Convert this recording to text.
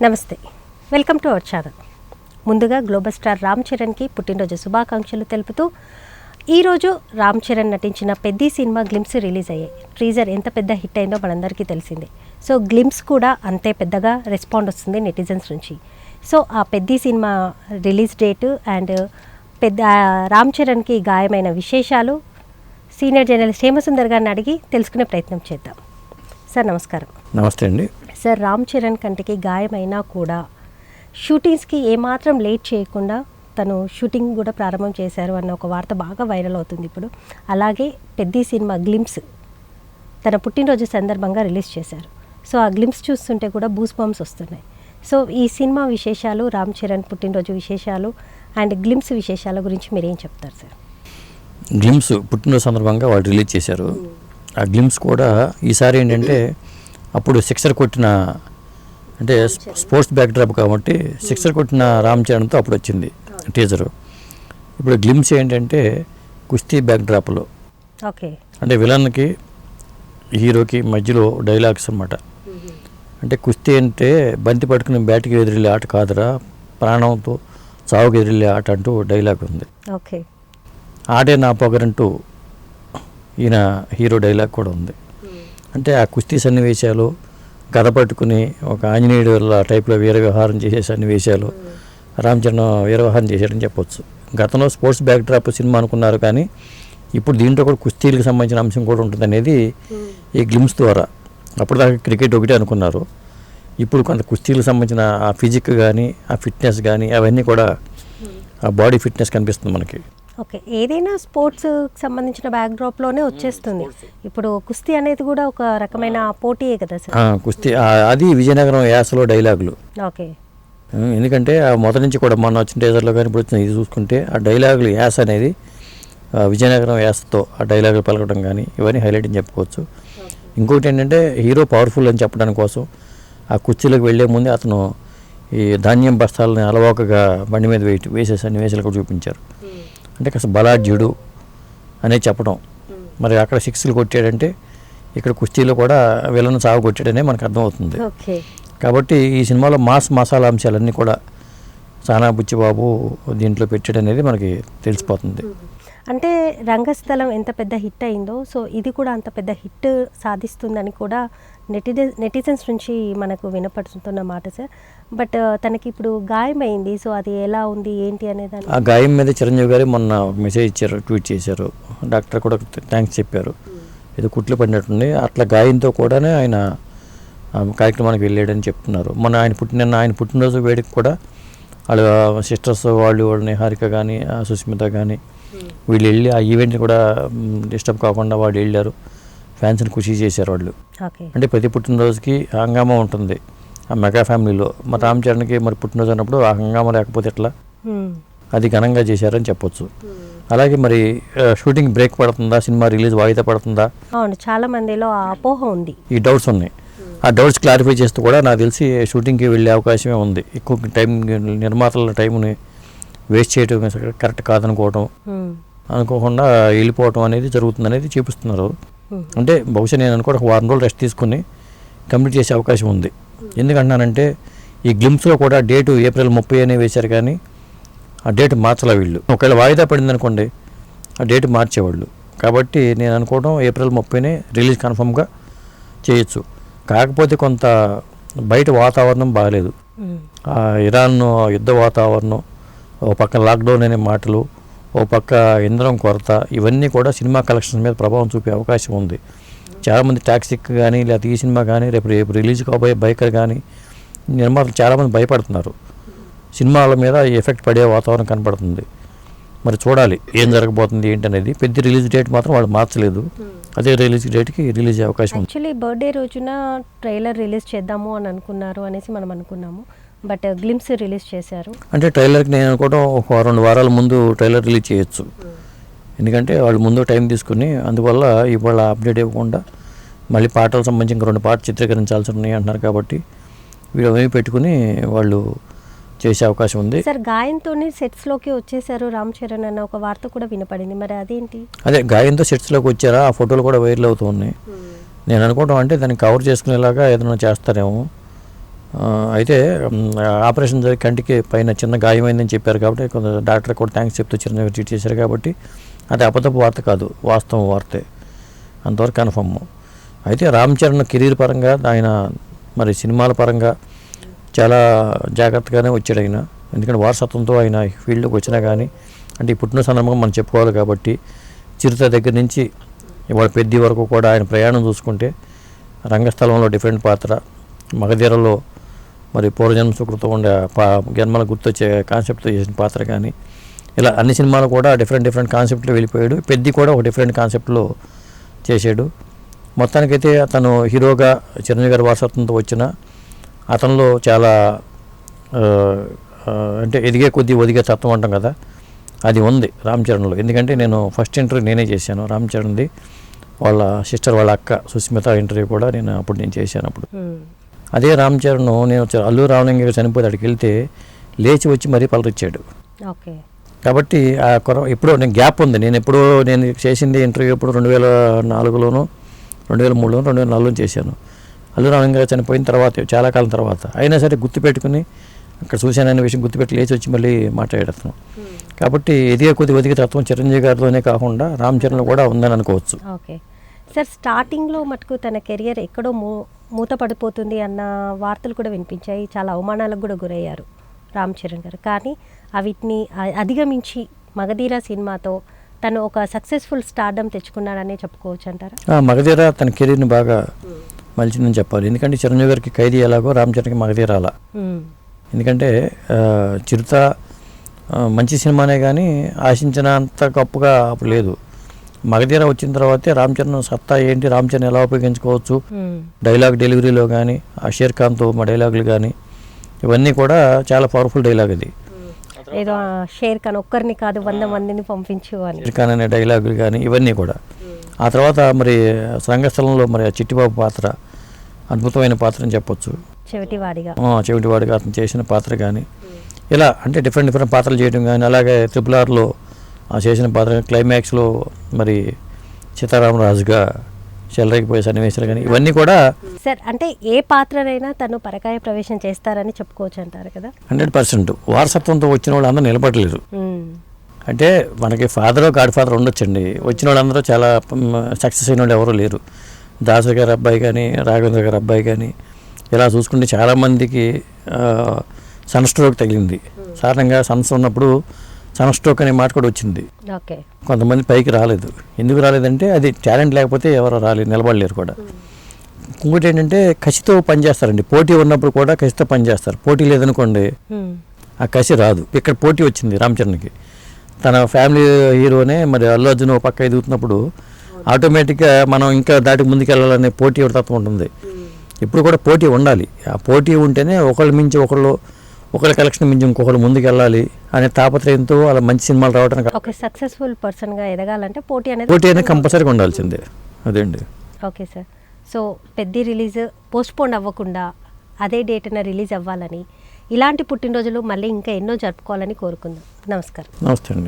నమస్తే, welcome to our channel. ముందుగా global star Ram చరణ్కి పుట్టినరోజు శుభాకాంక్షలు తెలుపుతూ ఈరోజు రామ్ చరణ్ నటించిన పెద్ది సినిమా గ్లిమ్స్ రిలీజ్ అయ్యాయి. టీజర్ ఎంత పెద్ద హిట్ అయిందో మనందరికీ తెలిసిందే. సో గ్లిమ్స్ కూడా అంతే పెద్దగా రెస్పాండ్ వస్తుంది నెటిజన్స్ నుంచి. సో ఆ Peddi cinema release date and Ram చరణ్కి గాయమైన విశేషాలు సీనియర్ జర్నలిస్ట్ హేమసుందర్ గారిని అడిగి తెలుసుకునే ప్రయత్నం చేద్దాం. సార్ నమస్కారం. నమస్తే అండి. సార్, రామ్ చరణ్ కంటికి గాయమైనా కూడా షూటింగ్స్కి ఏమాత్రం లేట్ చేయకుండా తను షూటింగ్ కూడా ప్రారంభం చేశారు అన్న ఒక వార్త బాగా వైరల్ అవుతుంది ఇప్పుడు. అలాగే పెద్ది సినిమా గ్లిమ్స్ తన పుట్టినరోజు సందర్భంగా రిలీజ్ చేశారు. సో ఆ గ్లిమ్స్ చూస్తుంటే కూడా బూస్ బంప్స్ వస్తున్నాయి. సో ఈ సినిమా విశేషాలు, రామ్ చరణ్ పుట్టినరోజు విశేషాలు అండ్ గ్లిమ్స్ విశేషాల గురించి మీరేం చెప్తారు సార్? గ్లిమ్స్ పుట్టినరోజు సందర్భంగా వాళ్ళు రిలీజ్ చేశారు. ఆ గ్లిమ్స్ కూడా ఈసారి ఏంటంటే అప్పుడు సిక్సర్ కొట్టిన, అంటే స్పోర్ట్స్ బ్యాక్డ్రాప్ కాబట్టి సిక్సర్ కొట్టిన రామ్ చరణ్తో అప్పుడు వచ్చింది టీజరు. ఇప్పుడు గ్లిమ్స్ ఏంటంటే కుస్తీ బ్యాక్డ్రాప్లో, ఓకే, అంటే విలన్కి హీరోకి మధ్యలో డైలాగ్స్ అన్నమాట. అంటే కుస్తీ అంటే బంతి పట్టుకుని బ్యాట్కి ఎదిరిల్లే ఆట కాదురా, ప్రాణంతో చావుకి ఎదిరిల్లే ఆట అంటూ డైలాగ్ ఉంది. ఓకే, ఆడే నా పొగరంటూ ఈయన హీరో డైలాగ్ కూడా ఉంది. అంటే ఆ కుస్తీ సన్నివేశాలు, గద పట్టుకుని ఒక ఆంజనేయుడు టైప్లో వీర వ్యవహారం చేసే సన్నివేశాలు రామ్ చరణ్ వీర వ్యవహారం చేశాడని చెప్పొచ్చు. గతంలో స్పోర్ట్స్ బ్యాక్డ్రాప్ సినిమా అనుకున్నారు, కానీ ఇప్పుడు దీంట్లో కూడా కుస్తీలకు సంబంధించిన అంశం కూడా ఉంటుంది అనేది ఈ గ్లిమ్స్ ద్వారా. అప్పటిదాకా క్రికెట్ ఒకటే అనుకున్నారు, ఇప్పుడు కొంత కుస్తీలకు సంబంధించిన ఆ ఫిజిక్ కానీ ఆ ఫిట్నెస్ కానీ అవన్నీ కూడా ఆ బాడీ ఫిట్నెస్ కనిపిస్తుంది మనకి. ఓకే, ఏదైనా స్పోర్ట్స్కి సంబంధించిన బ్యాక్డ్రాప్లోనే వచ్చేస్తుంది. ఇప్పుడు కుస్తీ అనేది కూడా ఒక రకమైన పోటీయే కదా సార్? కుస్తీ అది విజయనగరం యాసలో డైలాగులు. ఓకే, ఎందుకంటే మొదటి నుంచి కూడా మొన్న వచ్చిన టీజర్లో కానీ ఇప్పుడు వచ్చిన ఇది చూసుకుంటే ఆ డైలాగులు యాస అనేది విజయనగరం యాసతో ఆ డైలాగులు పలకడం కానీ ఇవన్నీ హైలైట్ అని చెప్పుకోవచ్చు. ఇంకొకటి ఏంటంటే హీరో పవర్ఫుల్ అని చెప్పడానికి కోసం ఆ కుర్చీలోకి వెళ్లే ముందే అతను ఈ ధాన్యం బస్తాలని అలవాకగా బండి మీద వేసే సన్నివేశాలు కూడా చూపించారు. అంటే కాస్త బలాఢ్యుడు అనేది చెప్పడం. మరి అక్కడ సిక్స్లు కొట్టాడంటే ఇక్కడ కుస్తీలో కూడా విలన్ సాగు కొట్టాడనే మనకు అర్థమవుతుంది. కాబట్టి ఈ సినిమాలో మాస్ మసాలా అంశాలన్నీ కూడా సానా బుచ్చిబాబు దీంట్లో పెట్టాడనేది మనకి తెలిసిపోతుంది. అంటే రంగస్థలం ఎంత పెద్ద హిట్ అయిందో, సో ఇది కూడా అంత పెద్ద హిట్ సాధిస్తుందని కూడా నెటిజన్స్ నుంచి మనకు వినపడుతున్న మాట సార్. బట్ తనకి ఇప్పుడు గాయమైంది, సో అది ఎలా ఉంది ఏంటి అనేది. ఆ గాయం మీద చిరంజీవి గారు మొన్న మెసేజ్ ఇచ్చారు, ట్వీట్ చేశారు. డాక్టర్ కూడా థ్యాంక్స్ చెప్పారు. ఏదో కుట్లు పడినట్టుంది. అట్లా గాయంతో కూడానే ఆయన కార్యక్రమానికి వెళ్ళాడని చెప్తున్నారు. మొన్న ఆయన పుట్టినరోజు వేడికి కూడా వాళ్ళ సిస్టర్స్ వాళ్ళని హారిక కానీ సుస్మిత కానీ వీళ్ళు వెళ్ళి ఆ ఈవెంట్ని కూడా డిస్టర్బ్ కాకుండా వాళ్ళు వెళ్ళారు. ఫ్యాన్స్ని ఖుషి చేశారు వాళ్ళు. అంటే ప్రతి పుట్టినరోజుకి హంగామా ఉంటుంది ఆ మెగా ఫ్యామిలీలో. మరి రామ్ చరణ్కి మరి పుట్టినరోజు అన్నప్పుడు ఆ హంగామా లేకపోతే ఎట్లా, అది ఘనంగా చేశారని చెప్పొచ్చు. అలాగే మరి షూటింగ్ బ్రేక్ పడుతుందా, సినిమా రిలీజ్ వాయిదా పడుతుందా, అవును, చాలా మందిలో అపోహ ఉంది, ఈ డౌట్స్ ఉన్నాయి. ఆ డౌట్స్ క్లారిఫై చేస్తూ కూడా నాకు తెలిసి షూటింగ్కి వెళ్ళే అవకాశమే ఉంది. ఎక్కువ టైం నిర్మాతల టైంని వేస్ట్ చేయడం కరెక్ట్ కాదనుకోవటం, అనుకోకుండా వెళ్ళిపోవటం అనేది జరుగుతుంది అనేది చూపిస్తున్నారు. అంటే బహుశా నేను అనుకో ఒక వారం రోజులు రెస్ట్ తీసుకుని కంప్లీట్ చేసే అవకాశం ఉంది. ఎందుకంటున్నానంటే ఈ గ్లిమ్స్లో కూడా డేటు ఏప్రిల్ 30 అనే వేశారు, కానీ ఆ డేట్ మార్చలే వీళ్ళు. ఒకవేళ వాయిదా పడింది అనుకోండి ఆ డేట్ మార్చేవాళ్ళు. కాబట్టి నేను అనుకోవడం ఏప్రిల్ 30నే రిలీజ్ కన్ఫర్మ్గా చేయొచ్చు. కాకపోతే కొంత బయట వాతావరణం బాగాలేదు. ఇరాన్ యుద్ధ వాతావరణం, ఓ పక్క లాక్డౌన్ అనే మాటలు, ఓ పక్క ఇంధనం కొరత, ఇవన్నీ కూడా సినిమా కలెక్షన్స్ మీద ప్రభావం చూపే అవకాశం ఉంది. చాలామంది టాక్సిక్ కానీ లేకపోతే ఈ సినిమా కానీ రేపు రిలీజ్ కాబోయే బైకర్ కానీ నిర్మాతలు చాలామంది భయపడుతున్నారు. సినిమాల మీద ఎఫెక్ట్ పడే వాతావరణం కనపడుతుంది. మరి చూడాలి ఏం జరగబోతుంది ఏంటనేది. పెద్ద రిలీజ్ డేట్ మాత్రం వాళ్ళు మార్చలేదు, అదే రిలీజ్ డేట్కి రిలీజ్ అయ్యే అవకాశం ఉంది. యాక్చువల్లీ బర్త్డే రోజున ట్రైలర్ రిలీజ్ చేద్దాము అని అనుకున్నారు అనేసి మనం అనుకున్నాము, బట్ గ్లిమ్స్ రిలీజ్ చేశారు. అంటే ట్రైలర్కి నేను అనుకోవడం ఒక 2 వారాల ముందు ట్రైలర్ రిలీజ్ చేయొచ్చు. ఎందుకంటే వాళ్ళు ముందు టైం తీసుకుని, అందువల్ల ఇవాళ అప్డేట్ ఇవ్వకుండా మళ్ళీ పాటలకు సంబంధించి 2 పాటలు చిత్రీకరించాల్సి ఉన్నాయి అంటున్నారు. కాబట్టి వీళ్ళు పెట్టుకుని వాళ్ళు చేసే అవకాశం ఉంది. సార్, గాయంతోనే సెట్స్లోకి వచ్చేసారు రామ్ చరణ్ అన్న ఒక వార్త కూడా వినపడింది, మరి అదేంటి? అదే గాయంతో సెట్స్లోకి వచ్చారా, ఆ ఫోటోలు కూడా వైరల్ అవుతూ ఉన్నాయి. నేను అనుకోవడం అంటే దాన్ని కవర్ చేసుకునేలాగా ఏదైనా చేస్తారేమో. అయితే ఆపరేషన్ జరిగి కంటికి పైన చిన్న గాయమైందని చెప్పారు కాబట్టి కొంత డాక్టర్ కూడా థ్యాంక్స్ చెప్తూ చిరంజీవి ట్రీట్ చేశారు కాబట్టి అది అబద్ధపు వార్త కాదు, వాస్తవం వార్తే, అంతవరకు కన్ఫర్మ్. అయితే రామ్ చరణ్ కెరీర్ పరంగా ఆయన మరి సినిమాల పరంగా చాలా జాగ్రత్తగానే వచ్చాడు ఆయన. ఎందుకంటే వారసత్వంతో ఆయన ఫీల్డ్లోకి వచ్చినా కానీ అంటే ఈ పుట్టిన సందర్భంగా మనం చెప్పుకోవాలి కాబట్టి చిరుత దగ్గర నుంచి ఇవాళ పెద్ద వరకు కూడా ఆయన ప్రయాణం చూసుకుంటే రంగస్థలంలో డిఫరెంట్ పాత్ర, మగధీరలో మరి పూర్వజన్మ సుకృతం ఉండే జన్మల గుర్తొచ్చే కాన్సెప్ట్తో చేసిన పాత్ర కానీ ఇలా అన్ని సినిమాలు కూడా డిఫరెంట్ కాన్సెప్ట్లో వెళ్ళిపోయాడు. పెద్ద కూడా ఒక డిఫరెంట్ కాన్సెప్ట్లో చేశాడు. మొత్తానికైతే అతను హీరోగా చిరంజీవి గారి వారసత్వంతో వచ్చిన అతనిలో చాలా అంటే ఎదిగే కొద్దీ ఒదిగే తత్వం అంటాం కదా, అది ఉంది రామ్ చరణ్లో. ఎందుకంటే నేను ఫస్ట్ ఇంటర్వ్యూ నేనే చేశాను రామ్ చరణ్ది, వాళ్ళ సిస్టర్ వాళ్ళ అక్క సుస్మిత ఇంటర్వ్యూ కూడా నేను చేశాను అప్పుడు. అదే రామ్ చరణ్ నేను అల్లు రామలింగ గారు చనిపోతే అక్కడికి వెళ్తే లేచి వచ్చి మరీ పలరిచ్చాడు. ఓకే. కాబట్టి ఆ ఎప్పుడో నేను గ్యాప్ ఉంది, నేను చేసింది ఇంటర్వ్యూ ఎప్పుడు 2004లోనో 2003లోనో 2004లో చేశాను. అల్లు రామలింగ గారు చనిపోయిన తర్వాత చాలా కాలం తర్వాత అయినా సరే గుర్తుపెట్టుకుని అక్కడ చూశాననే విషయం గుర్తుపెట్టి లేచి వచ్చి మళ్ళీ మాట్లాడేస్తాను. కాబట్టి ఎదిగే కొద్ది ఒదిగే తత్వం చిరంజీవి గారితోనే కాకుండా రామ్ చరణ్లో కూడా ఉందని అనుకోవచ్చు. ఓకే సార్, స్టార్టింగ్లో మటుకు తన కెరియర్ ఎక్కడో మూత పడిపోతుంది అన్న వార్తలు కూడా వినిపించాయి. చాలా అవమానాలకు కూడా గురయ్యారు రామ్ చరణ్ గారు. కానీ వీటిని అధిగమించి మగధీర సినిమాతో తను ఒక సక్సెస్ఫుల్ స్టార్డమ్ తెచ్చుకున్నాడనే చెప్పుకోవచ్చు అంటారా? మగధీర తన కెరీర్ని బాగా మలిచిందని చెప్పాలి. ఎందుకంటే చిరంజీవి గారికి ఖైదీ ఎలాగో రామ్ చరణ్కి మగధీర అలా. ఎందుకంటే చిరుత మంచి సినిమానే కానీ ఆశించినంత గొప్పగా అప్పుడు లేదు. మగధీర వచ్చిన తర్వాతే రామ్ చరణ్ సత్తా ఏంటి, రామ్ చరణ్ ఎలా ఉపయోగించుకోవచ్చు, డైలాగ్ డెలివరీలో కానీ ఆ షేర్ ఖాన్తో మా డైలాగులు కానీ ఇవన్నీ కూడా చాలా పవర్ఫుల్ డైలాగ్. అది ఏదో షేర్ ఖాన్ ఒక్కరిని కాదు 100 మందిని పంపించు అని షేర్ ఖాన్ అనే డైలాగులు కానీ ఇవన్నీ కూడా. ఆ తర్వాత మరి రంగస్థలంలో మరి చిట్టిబాబు పాత్ర అద్భుతమైన పాత్ర అని చెప్పొచ్చు. చెవిటివాడిగా అతను చేసిన పాత్ర కానీ ఇలా అంటే డిఫరెంట్ పాత్రలు చేయడం కానీ, అలాగే RRRలో చేసిన పాత్ర క్లైమాక్స్లో మరి సీతారామరాజుగా చెలరేగిపోయే సన్నివేశాలు కానీ ఇవన్నీ కూడా. సార్ అంటే ఏ పాత్రనైనా తను పరకాయ ప్రవేశం చేస్తారని చెప్పుకోవచ్చు అంటారు కదా? 100%. వారసత్వంతో వచ్చిన వాళ్ళు అందరూ నిలబడలేరు. అంటే మనకి ఫాదర్ గాడ్ ఫాదర్ ఉండొచ్చండి, వచ్చిన వాళ్ళందరూ చాలా సక్సెస్ అయిన వాళ్ళు ఎవరూ లేరు. దాసు గారి అబ్బాయి కానీ రాఘవేంద్ర గారి అబ్బాయి కానీ ఇలా చూసుకుంటే చాలామందికి సన్ స్ట్రోక్ తగిలింది. సాధారణంగా సన్స్ ఉన్నప్పుడు సన్ స్ట్రోక్ అనే మాట కూడా వచ్చింది. కొంతమంది పైకి రాలేదు. ఎందుకు రాలేదంటే అది టాలెంట్ లేకపోతే ఎవరో నిలబడలేరు కూడా. ఇంకోటి ఏంటంటే కసితో పనిచేస్తారండి. పోటీ ఉన్నప్పుడు కూడా కసితో పనిచేస్తారు. పోటీ లేదనుకోండి ఆ కసి రాదు. ఇక్కడ పోటీ వచ్చింది రామ్ చరణ్కి. తన ఫ్యామిలీ హీరోనే మరి అల్లు అర్జున్ పక్క ఎదుగుతున్నప్పుడు ఆటోమేటిక్గా మనం ఇంకా దాటి ముందుకెళ్ళాలనే పోటీ తత్వం ఉంటుంది. ఇప్పుడు కూడా పోటీ ఉండాలి. ఆ పోటీ ఉంటేనే ఒకళ్ళు మించి ఒకళ్ళ కలెక్షన్ మించి ఇంకొకరు ముందుకు వెళ్ళాలి అనే తాపత్రయంతో అలా మంచి సినిమాలు రావడానికి ఒక సక్సెస్ఫుల్ పర్సన్గా ఎదగాలంటే పోటీ అనేది కంపల్సరీగా ఉండాల్సిందే. అదేండి. Okay sir. సో పెద్ద రిలీజ్ పోస్ట్పోన్ అవ్వకుండా అదే డేట్న రిలీజ్ అవ్వాలని, ఇలాంటి పుట్టినరోజులు మళ్ళీ ఇంకా ఎన్నో జరుపుకోవాలని కోరుకుందాం. నమస్కారం. నమస్తే అండి.